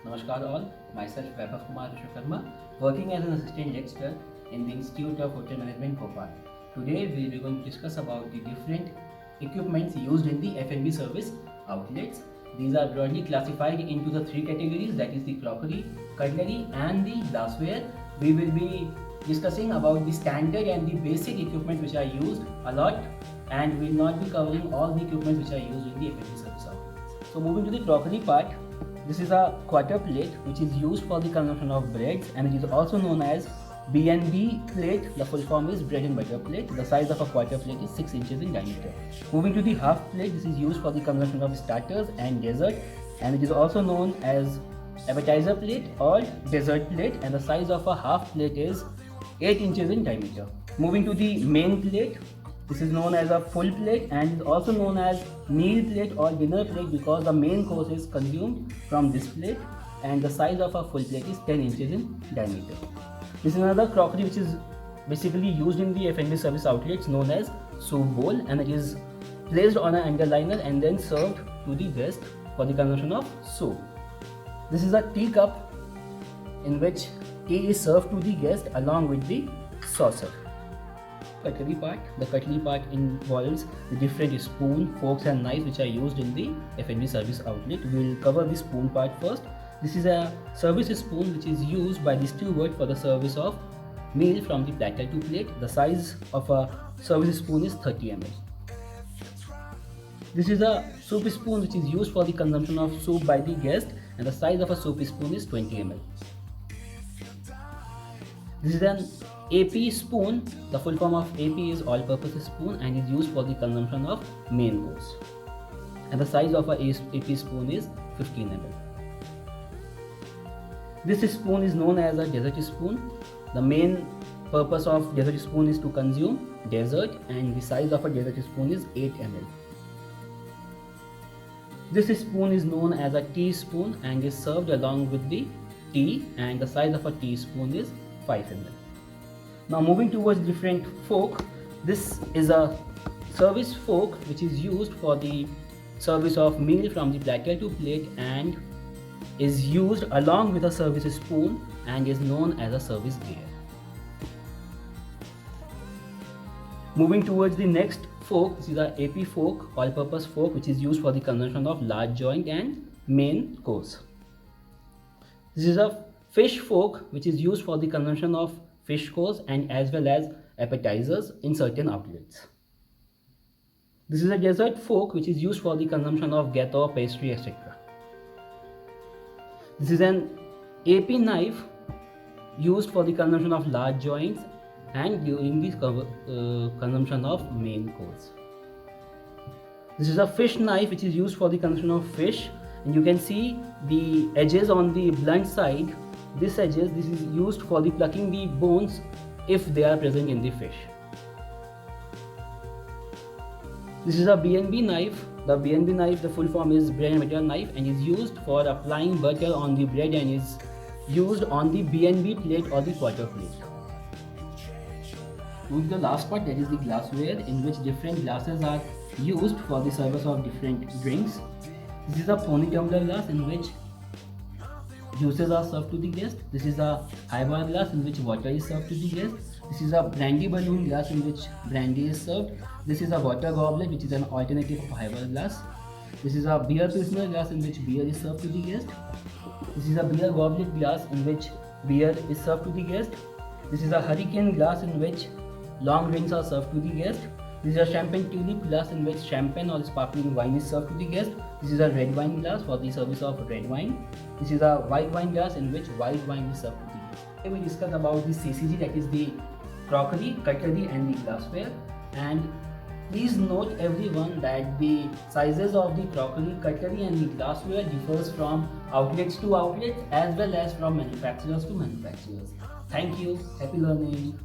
Namaskar all, myself Vaibhav Kumar Vishwakarma, working as an assistant lecturer in the Institute of Hotel Management, Bhopal. Today we are going to discuss about the different equipments used in the F&B service outlets. These are broadly classified into the three categories, that is the crockery, cutlery and the glassware. We will be discussing about the standard and the basic equipment which are used a lot, and we will not be covering all the equipment which are used in the F&B service outlets. So moving to the crockery part, this is a quarter plate which is used for the consumption of breads, and it is also known as B&B plate. The full form is bread and butter plate. The size of a quarter plate is 6 inches in diameter. Moving to the half plate, this is used for the consumption of starters and dessert, and it is also known as appetizer plate or dessert plate, and the size of a half plate is 8 inches in diameter. Moving to the main plate, this is known as a full plate and is also known as meal plate or dinner plate because the main course is consumed from this plate, and the size of a full plate is 10 inches in diameter. This is another crockery which is basically used in the F&B service outlets known as soup bowl, and it is placed on an underliner and then served to the guest for the consumption of soup. This is a teacup in which tea is served to the guest along with the saucer. Cutlery part. The cutlery part involves the different spoon, forks and knives which are used in the F&B service outlet. We will cover the spoon part first. This is a service spoon which is used by the steward for the service of meal from the platter to plate. The size of a service spoon is 30 ml. This is a soup spoon which is used for the consumption of soup by the guest, and the size of a soup spoon is 20 ml. This is an AP spoon. The full form of AP is all-purpose spoon and is used for the consumption of main course, and the size of a AP spoon is 15 ml. This spoon is known as a dessert spoon. The main purpose of dessert spoon is to consume dessert, and the size of a dessert spoon is 8 ml. This spoon is known as a teaspoon and is served along with the tea, and the size of a teaspoon is 5 ml. Now moving towards different fork, this is a service fork which is used for the service of meal from the platter to plate and is used along with a service spoon and is known as a service gear. Moving towards the next fork, this is a AP fork, all-purpose fork which is used for the consumption of large joint and main course. This is a fish fork which is used for the consumption of fish course and as well as appetizers in certain outlets. This is a dessert fork which is used for the consumption of gateau, pastry, etc. This is an AP knife used for the consumption of large joints and during the consumption of main course. This is a fish knife which is used for the consumption of fish, and you can see the edges on the blunt side. This is used for the plucking the bones if they are present in the fish. This is a B&B knife. The B&B knife, the full form is bread and butter knife, and is used for applying butter on the bread and is used on the B&B plate or the quarter plate. Moving to the last part, that is the glassware, in which different glasses are used for the service of different drinks. This is a pony tumbler glass in which juices are served to the guest. This is a highball glass in which water is served to the guest. This is a brandy balloon glass in which brandy is served. This is a water goblet which is an alternative of highball glass. This is a beer pilsner glass in which beer is served to the guest. This is a beer goblet glass in which beer is served to the guest. This is a hurricane glass in which long drinks are served to the guest. This is a champagne tulip glass in which champagne or sparkling wine is served to the guest. This is a red wine glass for the service of red wine. This is a white wine glass in which white wine is served to the guest. Today we discussed about the CCG, that is the crockery, cutlery and the glassware. And please note everyone that the sizes of the crockery, cutlery and the glassware differs from outlets to outlets as well as from manufacturers to manufacturers. Thank you. Happy learning.